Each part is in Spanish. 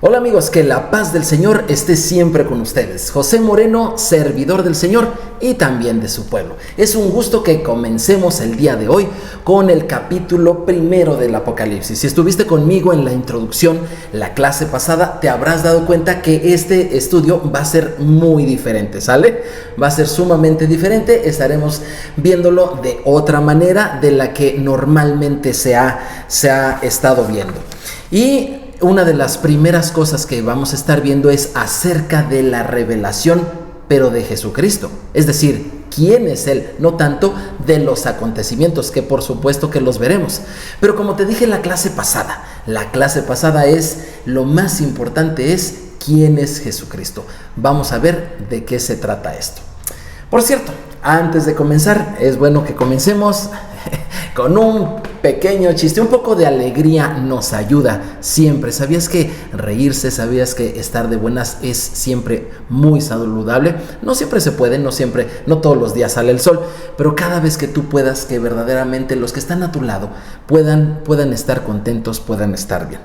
Hola amigos, que la paz del Señor esté siempre con ustedes. José Moreno, servidor del Señor y también de su pueblo. Es un gusto que comencemos el día de hoy con el capítulo 1 del Apocalipsis. Si estuviste conmigo en la introducción, la clase pasada, te habrás dado cuenta que este estudio va a ser muy diferente, ¿sale? Va a ser sumamente diferente, estaremos viéndolo de otra manera de la que normalmente se ha estado viendo. Y una de las primeras cosas que vamos a estar viendo es acerca de la revelación, pero de Jesucristo. Es decir, quién es Él, no tanto de los acontecimientos, que por supuesto que los veremos. Pero como te dije en la clase pasada es lo más importante es quién es Jesucristo. Vamos a ver de qué se trata esto. Por cierto, antes de comenzar, es bueno que comencemos con un pequeño chiste. Un poco de alegría nos ayuda siempre. ¿Sabías que reírse, sabías que estar de buenas es siempre muy saludable? No siempre se puede, no todos los días sale el sol, pero cada vez que tú puedas, que verdaderamente los que están a tu lado puedan estar contentos, puedan estar bien.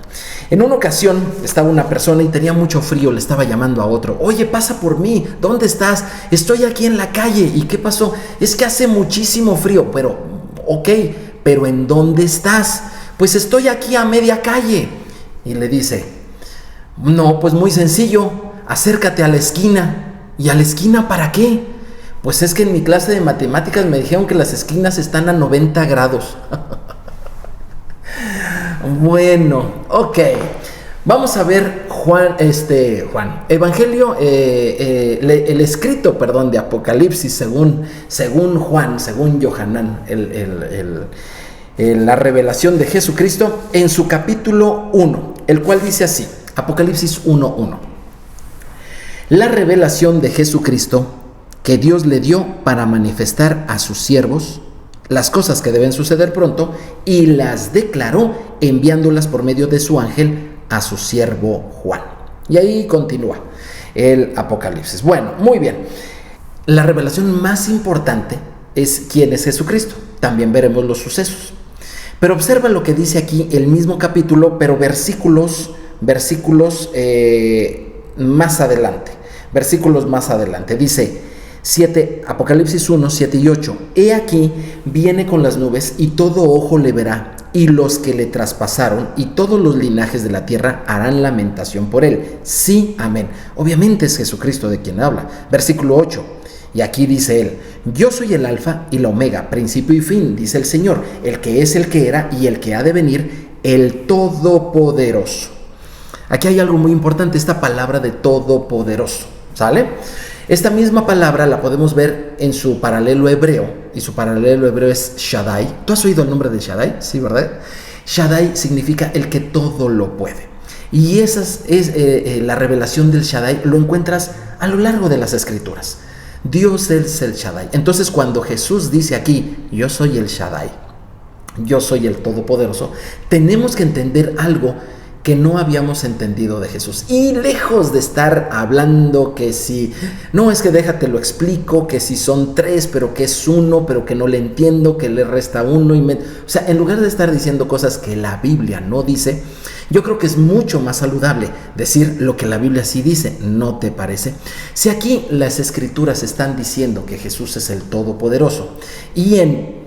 En una ocasión estaba una persona y tenía mucho frío, le estaba llamando a otro. Oye, pasa por mí, ¿dónde estás? Estoy aquí en la calle. ¿Y qué pasó? Es que hace muchísimo frío, pero ¿en dónde estás? Pues estoy aquí a media calle. Y le dice, no, pues muy sencillo, acércate a la esquina. ¿Y a la esquina para qué? Pues es que en mi clase de matemáticas me dijeron que las esquinas están a 90 grados. Bueno, ok. Vamos a ver Evangelio, el escrito, de Apocalipsis según Juan, según Yohanan, la revelación de Jesucristo en su capítulo 1, el cual dice así, Apocalipsis 1:1. La revelación de Jesucristo que Dios le dio para manifestar a sus siervos las cosas que deben suceder pronto y las declaró enviándolas por medio de su ángel a su siervo Juan. Y ahí continúa el Apocalipsis. Bueno, muy bien. La revelación más importante es quién es Jesucristo. También veremos los sucesos. Pero observa lo que dice aquí el mismo capítulo, pero versículos más adelante. Versículos más adelante. Dice 7, Apocalipsis 1, 7 y 8. He aquí, viene con las nubes y todo ojo le verá, y los que le traspasaron y todos los linajes de la tierra harán lamentación por él. Sí, amén. Obviamente es Jesucristo de quien habla. Versículo 8. Y aquí dice él, yo soy el alfa y la omega, principio y fin, dice el Señor, el que es, el que era y el que ha de venir, el Todopoderoso. Aquí hay algo muy importante, esta palabra de Todopoderoso, ¿sale? Esta misma palabra la podemos ver en su paralelo hebreo, y su paralelo hebreo es Shaddai. ¿Tú has oído el nombre de Shaddai? Sí, ¿verdad? Shaddai significa el que todo lo puede. Y esa es la revelación del Shaddai, lo encuentras a lo largo de las Escrituras. Dios es el Shaddai. Entonces, cuando Jesús dice aquí, yo soy el Shaddai, yo soy el Todopoderoso, tenemos que entender algo que no habíamos entendido de Jesús. Y lejos de estar hablando que si, no, es que déjate lo explico, que si son tres, pero que es uno, pero que no le entiendo, que le resta uno. O sea, en lugar de estar diciendo cosas que la Biblia no dice, yo creo que es mucho más saludable decir lo que la Biblia sí dice, ¿no te parece? Si aquí las Escrituras están diciendo que Jesús es el Todopoderoso, y en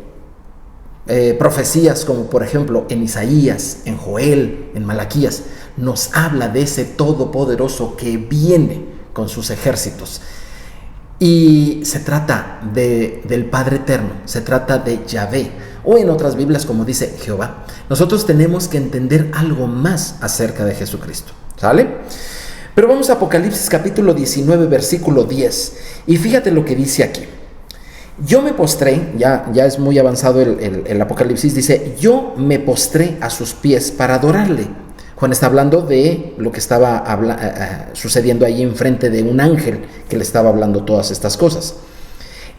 profecías como por ejemplo en Isaías, en Joel, en Malaquías, nos habla de ese Todopoderoso que viene con sus ejércitos, y se trata del Padre Eterno, se trata de Yahvé, o en otras Biblias como dice Jehová. Nosotros tenemos que entender algo más acerca de Jesucristo, ¿sale? Pero vamos a Apocalipsis capítulo 19 versículo 10, y fíjate lo que dice aquí. Yo me postré, ya es muy avanzado el Apocalipsis, dice, yo me postré a sus pies para adorarle. Juan está hablando de lo que estaba sucediendo ahí enfrente de un ángel que le estaba hablando todas estas cosas.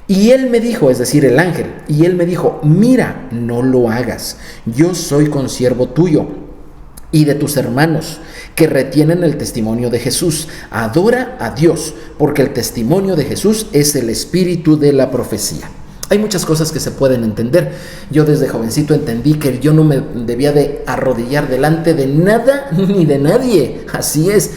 Y él me dijo, es decir, el ángel, y él me dijo, mira, no lo hagas, yo soy consiervo tuyo y de tus hermanos que retienen el testimonio de Jesús. Adora a Dios, porque el testimonio de Jesús es el espíritu de la profecía. Hay muchas cosas que se pueden entender. Yo desde jovencito entendí que yo no me debía de arrodillar delante de nada ni de nadie. Así es,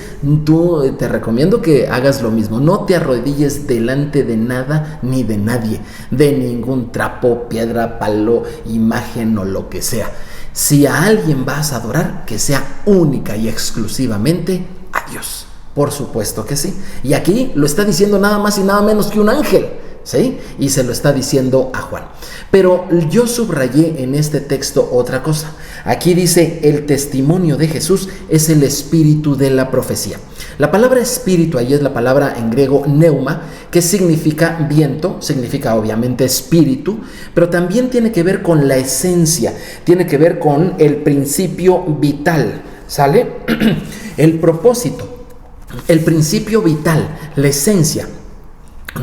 tú te recomiendo que hagas lo mismo. No te arrodilles delante de nada ni de nadie, de ningún trapo, piedra, palo, imagen o lo que sea. Si a alguien vas a adorar, que sea única y exclusivamente a Dios. Por supuesto que sí. Y aquí lo está diciendo nada más y nada menos que un ángel. ¿Sí? Y se lo está diciendo a Juan. Pero yo subrayé en este texto otra cosa. Aquí dice: el testimonio de Jesús es el espíritu de la profecía. La palabra espíritu ahí es la palabra en griego pneuma, que significa viento, significa obviamente espíritu, pero también tiene que ver con la esencia, tiene que ver con el principio vital, ¿sale? El propósito, el principio vital, la esencia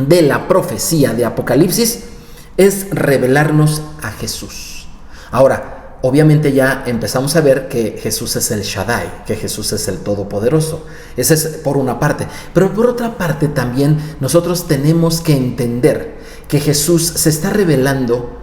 de la profecía de Apocalipsis es revelarnos a Jesús. Ahora, obviamente ya empezamos a ver que Jesús es el Shaddai, que Jesús es el Todopoderoso. Ese es por una parte. Pero por otra parte también nosotros tenemos que entender que Jesús se está revelando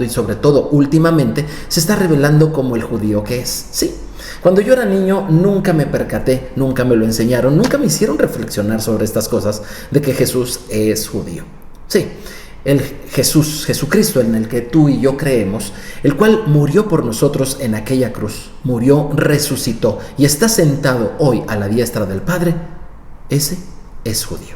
y sobre todo últimamente se está revelando como el judío que es. Sí. Cuando yo era niño nunca me percaté, nunca me lo enseñaron, nunca me hicieron reflexionar sobre estas cosas de que Jesús es judío. Sí, el Jesucristo en el que tú y yo creemos, el cual murió por nosotros en aquella cruz, murió, resucitó y está sentado hoy a la diestra del Padre, ese es judío.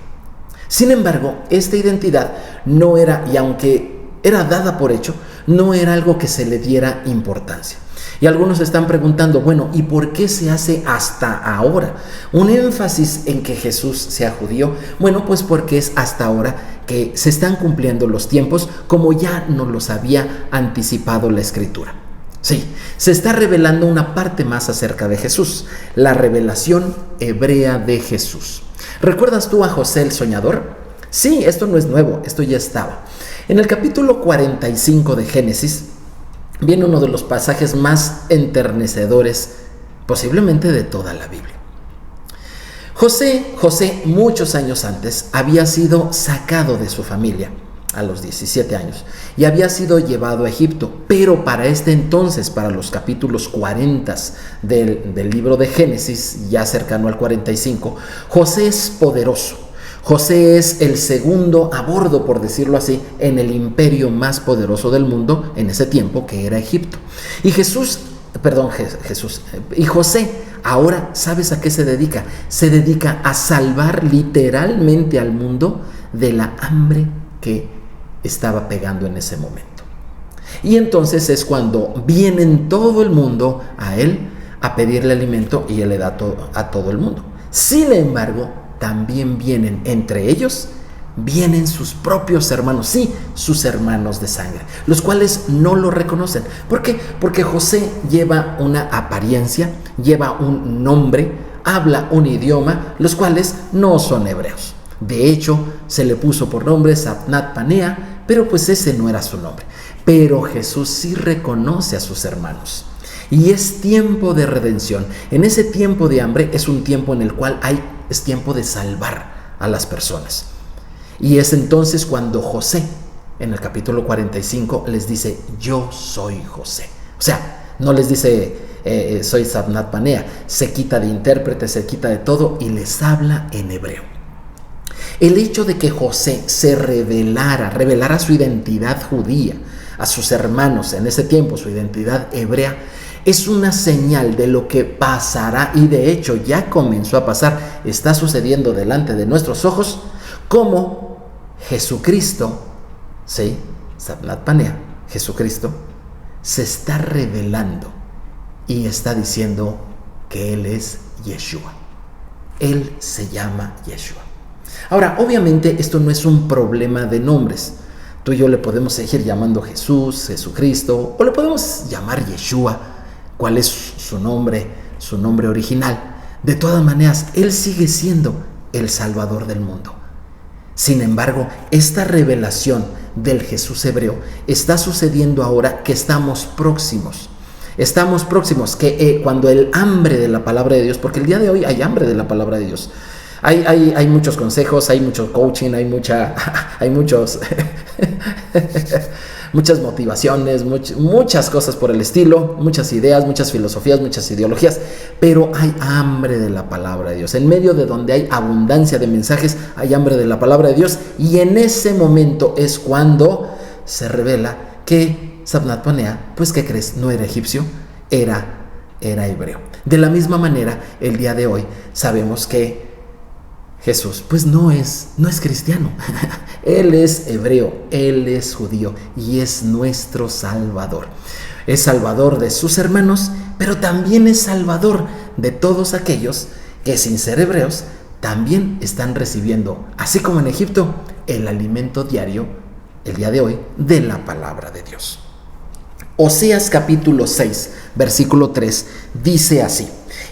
Sin embargo, esta identidad no era, y aunque era dada por hecho, no era algo que se le diera importancia. Y algunos están preguntando, bueno, ¿y por qué se hace hasta ahora un énfasis en que Jesús sea judío? Bueno, pues porque es hasta ahora que se están cumpliendo los tiempos, como ya nos los había anticipado la Escritura. Sí, se está revelando una parte más acerca de Jesús, la revelación hebrea de Jesús. ¿Recuerdas tú a José el soñador? Sí, esto no es nuevo, esto ya estaba. En el capítulo 45 de Génesis, viene uno de los pasajes más enternecedores posiblemente de toda la Biblia. José, muchos años antes, había sido sacado de su familia a los 17 años y había sido llevado a Egipto, pero para este entonces, para los capítulos 40 del libro de Génesis, ya cercano al 45, José es poderoso. José es el segundo a bordo, por decirlo así, en el imperio más poderoso del mundo en ese tiempo, que era Egipto. Y y José, ahora, ¿sabes a qué se dedica? Se dedica a salvar literalmente al mundo de la hambre que estaba pegando en ese momento. Y entonces es cuando vienen todo el mundo a él a pedirle alimento y él le da a todo el mundo. Sin embargo, también vienen entre ellos, vienen sus propios hermanos, sí, sus hermanos de sangre, los cuales no lo reconocen. ¿Por qué? Porque José lleva una apariencia, lleva un nombre, habla un idioma, los cuales no son hebreos. De hecho, se le puso por nombre Sabnat Panea, pero pues ese no era su nombre. Pero Jesús sí reconoce a sus hermanos. Y es tiempo de redención. En ese tiempo de hambre es un tiempo en el cual es tiempo de salvar a las personas. Y es entonces cuando José, en el capítulo 45, les dice: yo soy José. O sea, no les dice soy Sabnat Panea, se quita de intérprete, se quita de todo y les habla en hebreo. El hecho de que José se revelara su identidad judía a sus hermanos en ese tiempo, su identidad hebrea, es una señal de lo que pasará, y de hecho ya comenzó a pasar, está sucediendo delante de nuestros ojos, como Jesucristo, sí, Sabnat Panea, Jesucristo, se está revelando y está diciendo que Él es Yeshua. Él se llama Yeshua. Ahora, obviamente esto no es un problema de nombres. Tú y yo le podemos seguir llamando Jesús, Jesucristo, o le podemos llamar Yeshua. ¿Cuál es su nombre original? De todas maneras, Él sigue siendo el Salvador del mundo. Sin embargo, esta revelación del Jesús hebreo está sucediendo ahora que estamos próximos. Que cuando el hambre de la palabra de Dios, porque el día de hoy hay hambre de la palabra de Dios, Hay muchos consejos, hay mucho coaching, hay muchos muchas motivaciones, muchas cosas por el estilo, muchas ideas, muchas filosofías, muchas ideologías, pero hay hambre de la palabra de Dios. En medio de donde hay abundancia de mensajes, hay hambre de la palabra de Dios, y en ese momento es cuando se revela que Sabnat Panea, pues ¿qué crees? No era egipcio, era hebreo. De la misma manera, el día de hoy sabemos que Jesús pues no es cristiano. Él es hebreo, Él es judío y es nuestro Salvador. Es Salvador de sus hermanos, pero también es Salvador de todos aquellos que sin ser hebreos también están recibiendo, así como en Egipto, el alimento diario, el día de hoy, de la palabra de Dios. Oseas capítulo 6, versículo 3, dice así: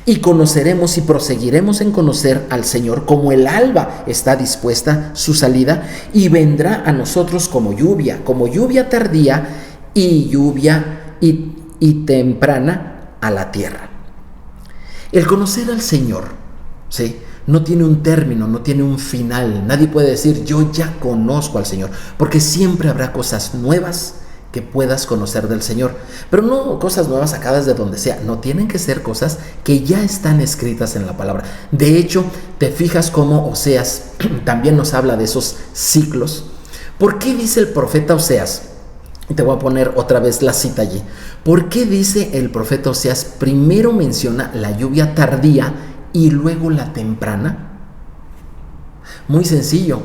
y conoceremos y proseguiremos en conocer al Señor como el alba está dispuesta su salida, y vendrá a nosotros como lluvia tardía y lluvia y temprana a la tierra. El conocer al Señor, ¿sí?, no tiene un término, no tiene un final. Nadie puede decir yo ya conozco al Señor, porque siempre habrá cosas nuevas que puedas conocer del Señor, pero no cosas nuevas sacadas de donde sea. No, tienen que ser cosas que ya están escritas en la palabra. De hecho, te fijas cómo Oseas también nos habla de esos ciclos. ¿Por qué dice el profeta Oseas? Te voy a poner otra vez la cita allí. ¿Por qué dice el profeta Oseas? Primero menciona la lluvia tardía y luego la temprana. Muy sencillo,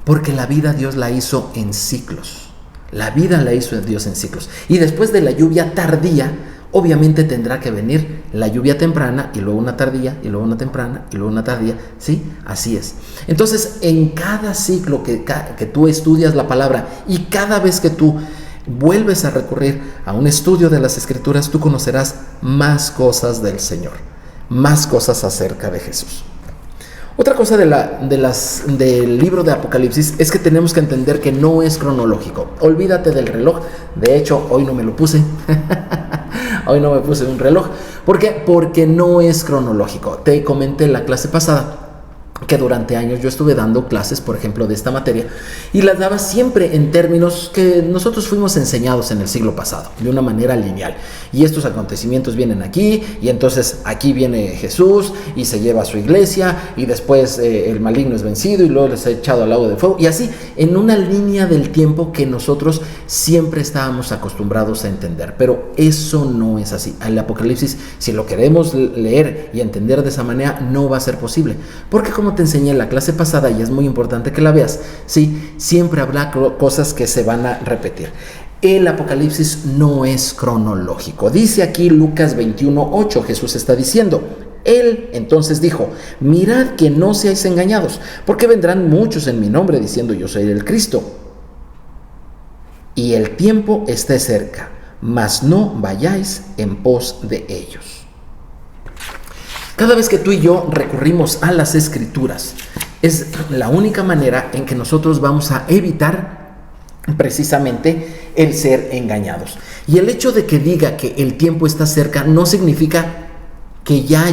porque la vida Dios la hizo en ciclos. La vida la hizo Dios en ciclos. Y después de la lluvia tardía, obviamente tendrá que venir la lluvia temprana, y luego una tardía, y luego una temprana, y luego una tardía. ¿Sí? Así es. Entonces, en cada ciclo que tú estudias la palabra, y cada vez que tú vuelves a recurrir a un estudio de las Escrituras, tú conocerás más cosas del Señor, más cosas acerca de Jesús. Otra cosa del libro de Apocalipsis es que tenemos que entender que no es cronológico. Olvídate del reloj. De hecho, hoy no me lo puse. Hoy no me puse un reloj. ¿Por qué? Porque no es cronológico. Te comenté en la clase pasada que durante años yo estuve dando clases, por ejemplo, de esta materia, y las daba siempre en términos que nosotros fuimos enseñados en el siglo pasado, de una manera lineal. Y estos acontecimientos vienen aquí, y entonces aquí viene Jesús, y se lleva a su iglesia, y después el maligno es vencido, y luego les ha echado al lago de fuego, y así, en una línea del tiempo que nosotros siempre estábamos acostumbrados a entender. Pero eso no es así. El Apocalipsis, si lo queremos leer y entender de esa manera, no va a ser posible, porque como te enseñé en la clase pasada, y es muy importante que la veas, ¿sí?, siempre habrá cosas que se van a repetir. El Apocalipsis no es cronológico. Dice aquí Lucas 21:8, Jesús está diciendo: Él entonces dijo: mirad que no seáis engañados, porque vendrán muchos en mi nombre diciendo yo soy el Cristo, y el tiempo está cerca, mas no vayáis en pos de ellos. Cada vez que tú y yo recurrimos a las Escrituras, es la única manera en que nosotros vamos a evitar precisamente el ser engañados. Y el hecho de que diga que el tiempo está cerca no significa que ya,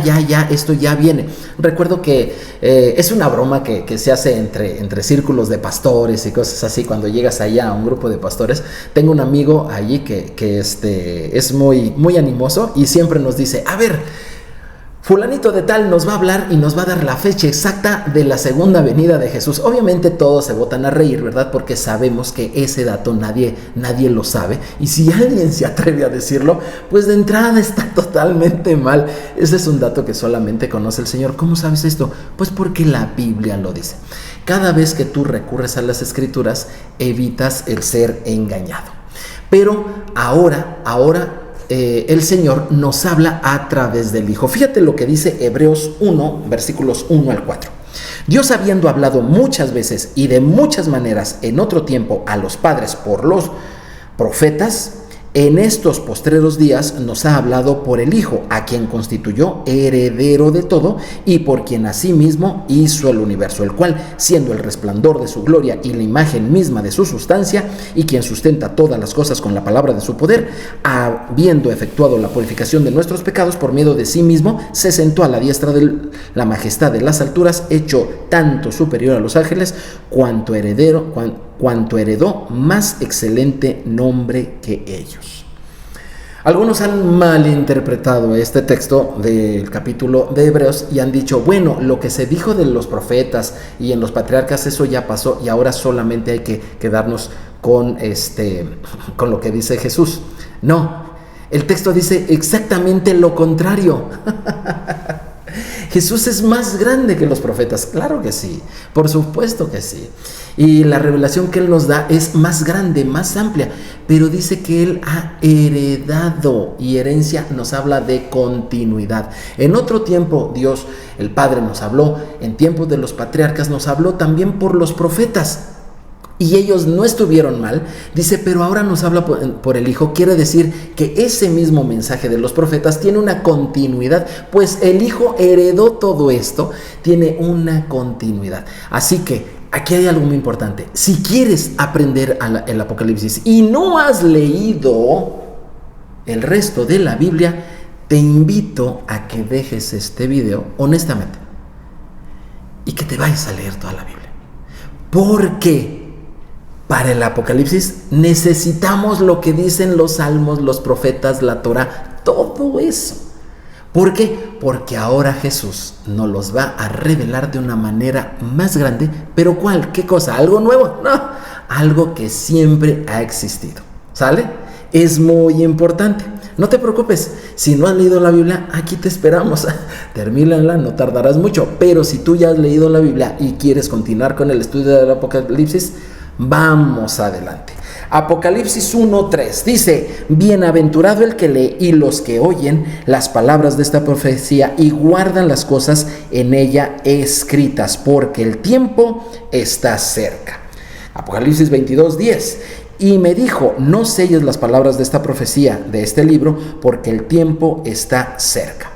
esto ya viene. Recuerdo que es una broma que se hace entre círculos de pastores y cosas así. Cuando llegas allá a un grupo de pastores, tengo un amigo allí que es muy animoso, y siempre nos dice: a ver, fulanito de tal nos va a hablar y nos va a dar la fecha exacta de la segunda venida de Jesús. Obviamente todos se botan a reír, ¿verdad? Porque sabemos que ese dato nadie lo sabe. Y si alguien se atreve a decirlo, pues de entrada está totalmente mal. Ese es un dato que solamente conoce el Señor. ¿Cómo sabes esto? Pues porque la Biblia lo dice. Cada vez que tú recurres a las Escrituras, evitas el ser engañado. Pero ahora el Señor nos habla a través del Hijo. Fíjate lo que dice Hebreos 1, versículos 1 al 4. Dios, habiendo hablado muchas veces y de muchas maneras en otro tiempo a los padres por los profetas, En estos postreros días nos ha hablado por el Hijo, a quien constituyó heredero de todo y por quien asimismo hizo el universo, el cual, siendo el resplandor de su gloria y la imagen misma de su sustancia, y quien sustenta todas las cosas con la palabra de su poder, habiendo efectuado la purificación de nuestros pecados por medio de sí mismo, se sentó a la diestra de la majestad de las alturas, hecho tanto superior a los ángeles, cuanto heredó más excelente nombre que ellos. Algunos han malinterpretado este texto del capítulo de Hebreos y han dicho, bueno, lo que se dijo de los profetas y en los patriarcas, eso ya pasó y ahora solamente hay que quedarnos con lo que dice Jesús. No, el texto dice exactamente lo contrario. Jesús es más grande que los profetas, claro que sí, por supuesto que sí. Y la revelación que Él nos da es más grande, más amplia, pero dice que Él ha heredado, y herencia nos habla de continuidad. En otro tiempo Dios, el Padre, nos habló, en tiempos de los patriarcas nos habló también por los profetas. Y ellos no estuvieron mal, dice, pero ahora nos habla por el Hijo. Quiere decir que ese mismo mensaje de los profetas tiene una continuidad, pues el Hijo heredó todo esto, tiene una continuidad. Así que aquí hay algo muy importante. Si quieres aprender el Apocalipsis y no has leído el resto de la Biblia, te invito a que dejes este video, honestamente, y que te vayas a leer toda la Biblia. Porque para el Apocalipsis necesitamos lo que dicen los salmos, los profetas, la Torah, todo eso. ¿Por qué? Porque ahora Jesús nos los va a revelar de una manera más grande. ¿Pero cuál? ¿Qué cosa? ¿Algo nuevo? No, algo que siempre ha existido. ¿Sale? Es muy importante. No te preocupes, si no has leído la Biblia, aquí te esperamos. Termínala, no tardarás mucho. Pero si tú ya has leído la Biblia y quieres continuar con el estudio del Apocalipsis, vamos adelante. Apocalipsis 1:3 dice: bienaventurado el que lee y los que oyen las palabras de esta profecía y guardan las cosas en ella escritas, porque el tiempo está cerca. Apocalipsis 22:10: y me dijo, no selles las palabras de esta profecía, de este libro, porque el tiempo está cerca.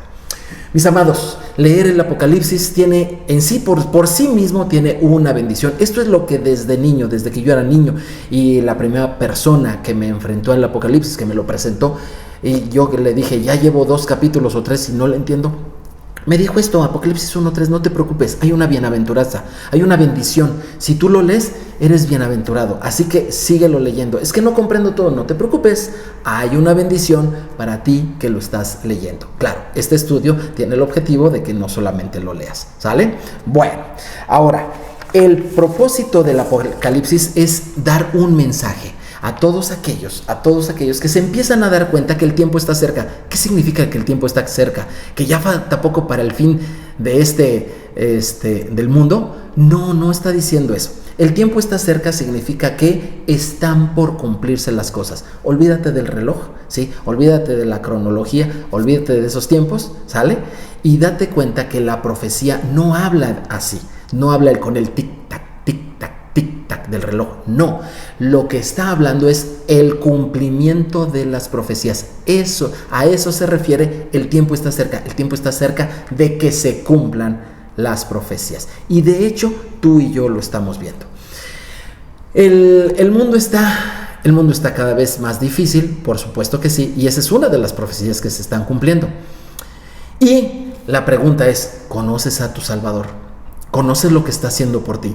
Mis amados, leer el Apocalipsis tiene en sí, por sí mismo, tiene una bendición. Esto es lo que desde niño, desde que yo era niño, y la primera persona que me enfrentó al Apocalipsis, que me lo presentó, y yo le dije, ya llevo 2 capítulos o 3 y no lo entiendo, me dijo esto, Apocalipsis 1:3, no te preocupes, hay una bienaventuranza, hay una bendición. Si tú lo lees, eres bienaventurado, así que síguelo leyendo. Es que no comprendo todo, no te preocupes, hay una bendición para ti que lo estás leyendo. Claro, este estudio tiene el objetivo de que no solamente lo leas, ¿sale? Bueno, ahora, el propósito del Apocalipsis es dar un mensaje a todos aquellos que se empiezan a dar cuenta que el tiempo está cerca. ¿Qué significa que el tiempo está cerca? ¿Que ya falta poco para el fin de del mundo? No está diciendo eso. El tiempo está cerca significa que están por cumplirse las cosas. Olvídate del reloj, ¿sí? Olvídate de la cronología, olvídate de esos tiempos, ¿sale? Y date cuenta que la profecía no habla así, no habla con el tic-tac, tic-tac, tic-tac del reloj, no. Lo que está hablando es el cumplimiento de las profecías. A eso se refiere, el tiempo está cerca. El tiempo está cerca de que se cumplan las profecías. Y de hecho, tú y yo lo estamos viendo. El mundo está cada vez más difícil, por supuesto que sí, y esa es una de las profecías que se están cumpliendo. Y la pregunta es, ¿conoces a tu Salvador? ¿Conoces lo que está haciendo por ti?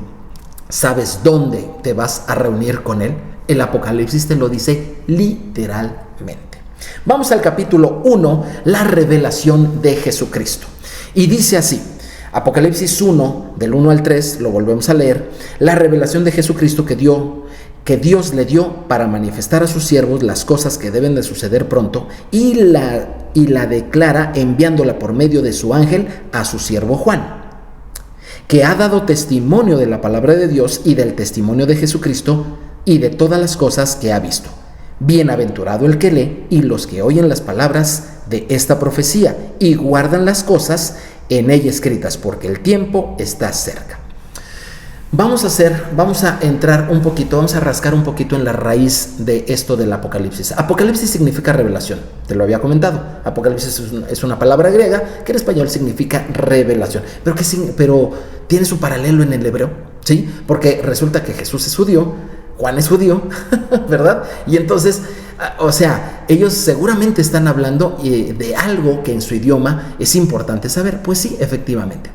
¿Sabes dónde te vas a reunir con Él? El Apocalipsis te lo dice literalmente. Vamos al capítulo 1, la revelación de Jesucristo. Y dice así, Apocalipsis 1, del 1 al 3, lo volvemos a leer, la revelación de Jesucristo que Dios le dio para manifestar a sus siervos las cosas que deben de suceder pronto, y la declara enviándola por medio de su ángel a su siervo Juan, que ha dado testimonio de la palabra de Dios y del testimonio de Jesucristo y de todas las cosas que ha visto. Bienaventurado el que lee y los que oyen las palabras de esta profecía y guardan las cosas en ella escritas, porque el tiempo está cerca. Vamos a entrar un poquito, vamos a rascar un poquito en la raíz de esto del Apocalipsis. Apocalipsis significa revelación, te lo había comentado. Apocalipsis es una palabra griega que en español significa revelación. Pero tiene su paralelo en el hebreo, ¿sí? Porque resulta que Jesús es judío, Juan es judío, ¿verdad? Y entonces, o sea, ellos seguramente están hablando de algo que en su idioma es importante saber. Pues sí, efectivamente.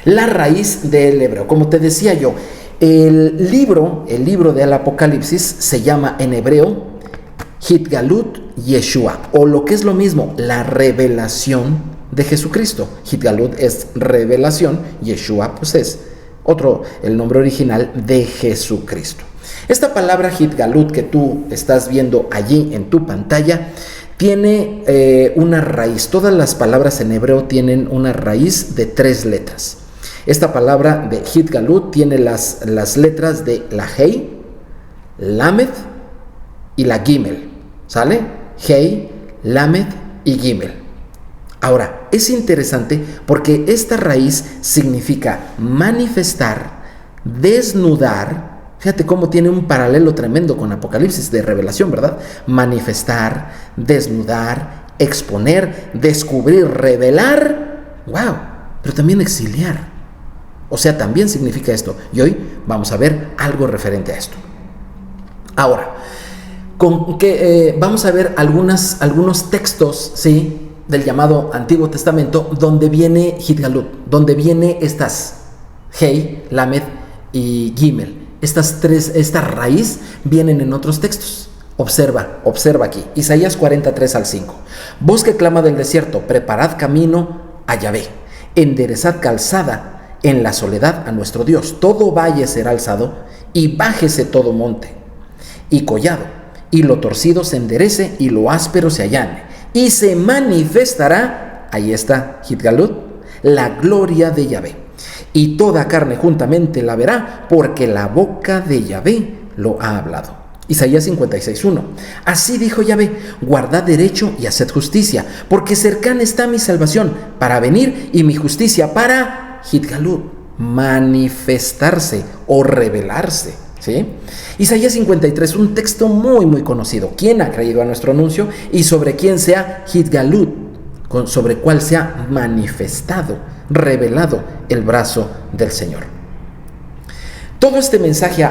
La raíz del hebreo, como te decía yo, el libro del Apocalipsis se llama en hebreo Hitgalut Yeshua, o lo que es lo mismo, la revelación de Jesucristo. Hitgalut es revelación, Yeshua pues es el nombre original de Jesucristo. Esta palabra Hitgalut que tú estás viendo allí en tu pantalla tiene una raíz. Todas las palabras en hebreo tienen una raíz de 3 letras. Esta palabra de Hitgalut tiene las letras de la Hei, Lamed y la Gimel, ¿sale? Hei, Lamed y Gimel. Ahora, es interesante porque esta raíz significa manifestar, desnudar. Fíjate cómo tiene un paralelo tremendo con Apocalipsis de revelación, ¿verdad? Manifestar, desnudar, exponer, descubrir, revelar. ¡Wow! Pero también exiliar. O sea, también significa esto. Y hoy vamos a ver algo referente a esto. Ahora, vamos a ver algunos textos, ¿sí?, del llamado Antiguo Testamento, donde viene Hitgalut, donde viene estas Hei, Lamed y Gimel. Esta raíz vienen en otros textos. Observa aquí. Isaías 43:5. Voz que clama del desierto, preparad camino a Yahvé, enderezad calzada en la soledad a nuestro Dios. Todo valle será alzado y bájese todo monte y collado, y lo torcido se enderece y lo áspero se allane, y se manifestará, ahí está Hitgalut, la gloria de Yahvé, y toda carne juntamente la verá, porque la boca de Yahvé lo ha hablado. Isaías 56:1. Así dijo Yahvé: guardad derecho y haced justicia, porque cercana está mi salvación para venir, y mi justicia para Hitgalut, manifestarse o revelarse, ¿sí? Isaías 53, un texto muy muy conocido. ¿Quién ha creído a nuestro anuncio? Y sobre quién sea Hitgalut, sobre cuál se ha manifestado, revelado el brazo del Señor. Todo este mensaje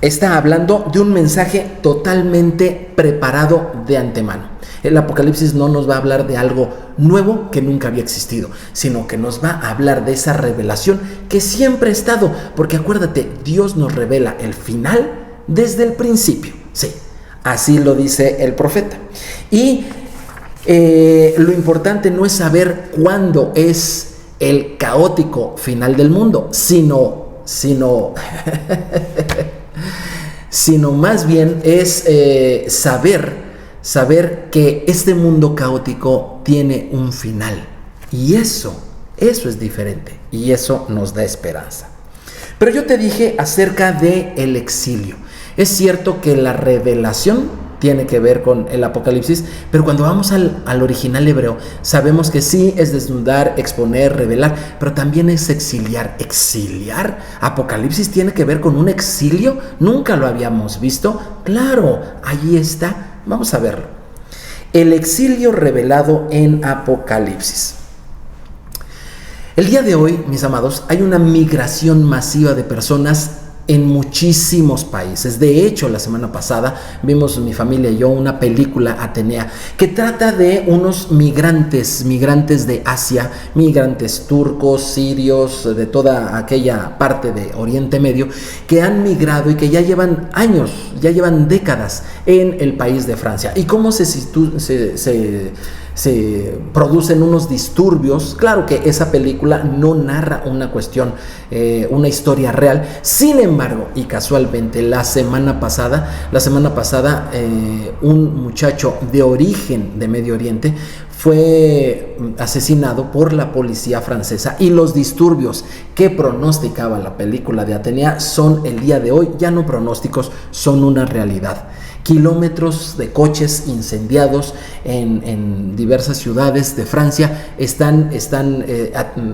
está hablando de un mensaje totalmente preparado de antemano. El Apocalipsis no nos va a hablar de algo nuevo que nunca había existido, sino que nos va a hablar de esa revelación que siempre ha estado, porque acuérdate, Dios nos revela el final desde el principio. Sí, así lo dice el profeta. Y lo importante no es saber cuándo es el caótico final del mundo, sino más bien es saber que este mundo caótico tiene un final, y eso es diferente, y eso nos da esperanza. Pero yo te dije acerca del exilio. Es cierto que la revelación tiene que ver con el Apocalipsis, pero cuando vamos al original hebreo, sabemos que sí es desnudar, exponer, revelar, pero también es exiliar. ¿Exiliar? ¿Apocalipsis tiene que ver con un exilio? ¿Nunca lo habíamos visto? Claro, ahí está. Vamos a verlo. El exilio revelado en Apocalipsis. El día de hoy, mis amados, hay una migración masiva de personas en muchísimos países. De hecho, la semana pasada vimos mi familia y yo una película, Atenea, que trata de unos migrantes de Asia, migrantes turcos, sirios, de toda aquella parte de Oriente Medio, que han migrado y que ya llevan años, ya llevan décadas en el país de Francia. Y cómo se producen unos disturbios. Claro que esa película no narra una cuestión, una historia real. Sin embargo, y casualmente la semana pasada, un muchacho de origen de Medio Oriente fue asesinado por la policía francesa, y los disturbios que pronosticaba la película de Atenea son el día de hoy ya no pronósticos, son una realidad. Kilómetros de coches incendiados en diversas ciudades de Francia están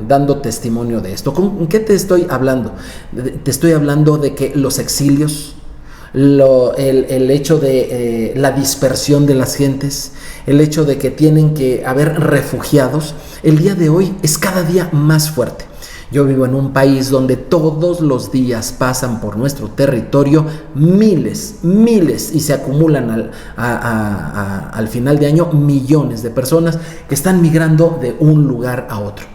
dando testimonio de esto. ¿Con qué te estoy hablando? Te estoy hablando de que los exilios, el hecho de la dispersión de las gentes, el hecho de que tienen que haber refugiados, el día de hoy es cada día más fuerte. Yo vivo en un país donde todos los días pasan por nuestro territorio miles, y se acumulan al final de año millones de personas que están migrando de un lugar a otro.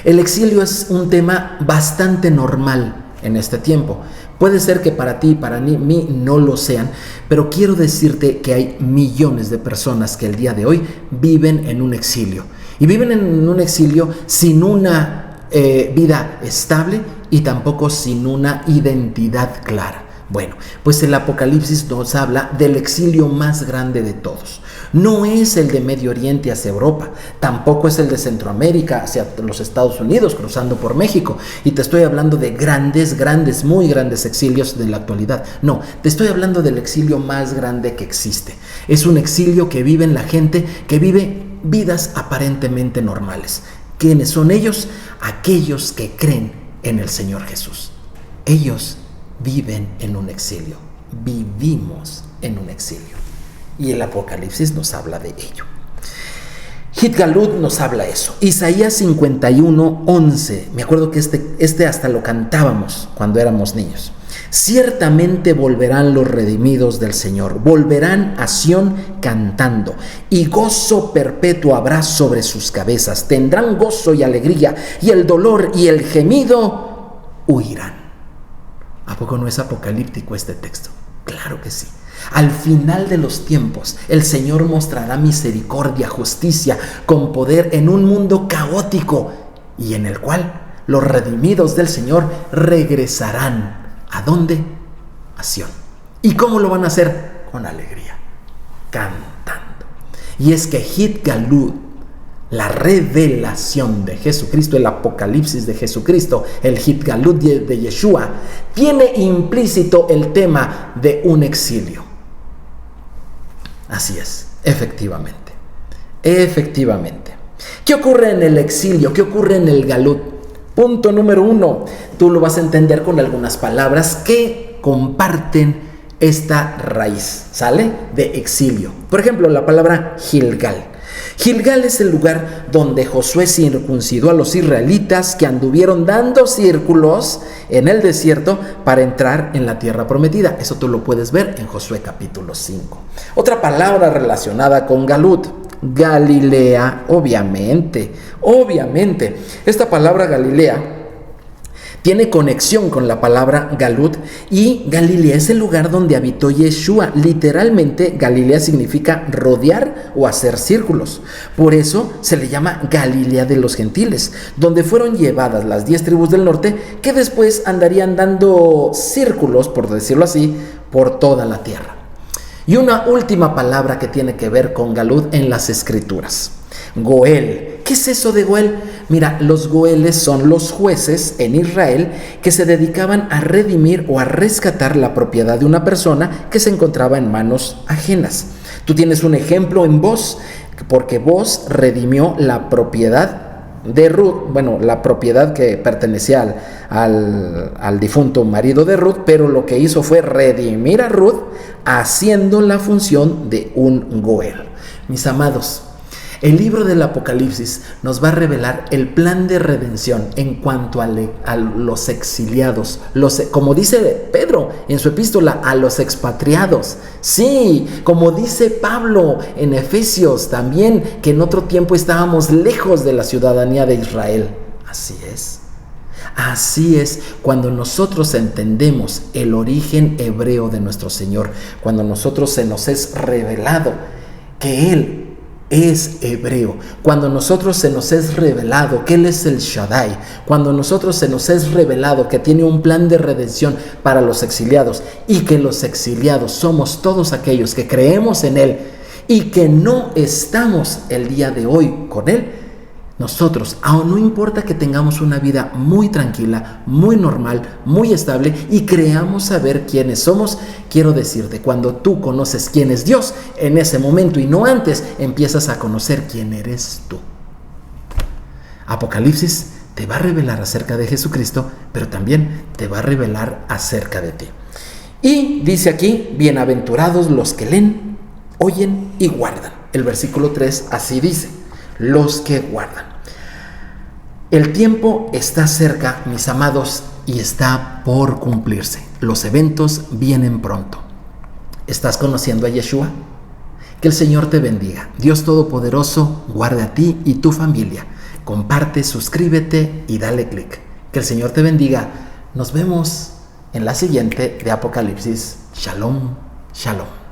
El exilio es un tema bastante normal en este tiempo. Puede ser que para ti y para mí no lo sean, pero quiero decirte que hay millones de personas que el día de hoy viven en un exilio. Y viven en un exilio sin una vida estable y tampoco sin una identidad clara. Bueno, pues el Apocalipsis nos habla del exilio más grande de todos. No es el de Medio Oriente hacia Europa, tampoco es el de Centroamérica hacia los Estados Unidos, cruzando por México. Y te estoy hablando de grandes, muy grandes exilios de la actualidad. No, te estoy hablando del exilio más grande que existe. Es un exilio que vive la gente que vive vidas aparentemente normales. ¿Quiénes son ellos? Aquellos que creen en el Señor Jesús. Ellos viven en un exilio. Vivimos en un exilio. Y el Apocalipsis nos habla de ello. Hitgalut nos habla eso. Isaías 51:11. Me acuerdo que este hasta lo cantábamos cuando éramos niños. Ciertamente volverán los redimidos del Señor, volverán a Sión cantando, y gozo perpetuo habrá sobre sus cabezas. Tendrán gozo y alegría, y el dolor y el gemido huirán. ¿A poco no es apocalíptico este texto? Claro que sí. Al final de los tiempos, el Señor mostrará misericordia, justicia, con poder en un mundo caótico, y en el cual los redimidos del Señor regresarán. ¿A dónde? A Sión. ¿Y cómo lo van a hacer? Con alegría, cantando. Y es que Hitgalut, la revelación de Jesucristo, el Apocalipsis de Jesucristo, el Hitgalut de Yeshua, tiene implícito el tema de un exilio. Así es, efectivamente. ¿Qué ocurre en el exilio? ¿Qué ocurre en el Galut? Punto número 1, tú lo vas a entender con algunas palabras que comparten esta raíz, ¿sale? De exilio. Por ejemplo, la palabra Gilgal. Gilgal es el lugar donde Josué circuncidó a los israelitas que anduvieron dando círculos en el desierto para entrar en la tierra prometida. Eso tú lo puedes ver en Josué capítulo 5. Otra palabra relacionada con Galut, Galilea, obviamente. Esta palabra Galilea tiene conexión con la palabra Galut, y Galilea es el lugar donde habitó Yeshua. Literalmente, Galilea significa rodear o hacer círculos. Por eso se le llama Galilea de los gentiles, donde fueron llevadas las 10 tribus del norte, que después andarían dando círculos, por decirlo así, por toda la tierra. Y una última palabra que tiene que ver con Galut en las Escrituras, Goel. ¿Qué es eso de Goel? Mira, los Goeles son los jueces en Israel que se dedicaban a redimir o a rescatar la propiedad de una persona que se encontraba en manos ajenas. Tú tienes un ejemplo en Boz, porque Boz redimió la propiedad de Ruth, bueno, la propiedad que pertenecía al difunto marido de Ruth, pero lo que hizo fue redimir a Ruth haciendo la función de un Goel. Mis amados, el libro del Apocalipsis nos va a revelar el plan de redención en cuanto a los exiliados, como dice Pedro en su epístola, a los expatriados. Sí, como dice Pablo en Efesios también, que en otro tiempo estábamos lejos de la ciudadanía de Israel. Así es, cuando nosotros entendemos el origen hebreo de nuestro Señor, cuando nosotros se nos es revelado que Él es hebreo, cuando nosotros se nos es revelado que Él es el Shaddai, cuando nosotros se nos es revelado que tiene un plan de redención para los exiliados, y que los exiliados somos todos aquellos que creemos en Él y que no estamos el día de hoy con Él, nosotros, aún no importa que tengamos una vida muy tranquila, muy normal, muy estable y creamos saber quiénes somos, quiero decirte, cuando tú conoces quién es Dios, en ese momento y no antes, empiezas a conocer quién eres tú. Apocalipsis te va a revelar acerca de Jesucristo, pero también te va a revelar acerca de ti. Y dice aquí, bienaventurados los que leen, oyen y guardan. El versículo 3 así dice, los que guardan. El tiempo está cerca, mis amados, y está por cumplirse. Los eventos vienen pronto. ¿Estás conociendo a Yeshua? Que el Señor te bendiga. Dios Todopoderoso guarde a ti y tu familia. Comparte, suscríbete y dale click. Que el Señor te bendiga. Nos vemos en la siguiente de Apocalipsis. Shalom, shalom.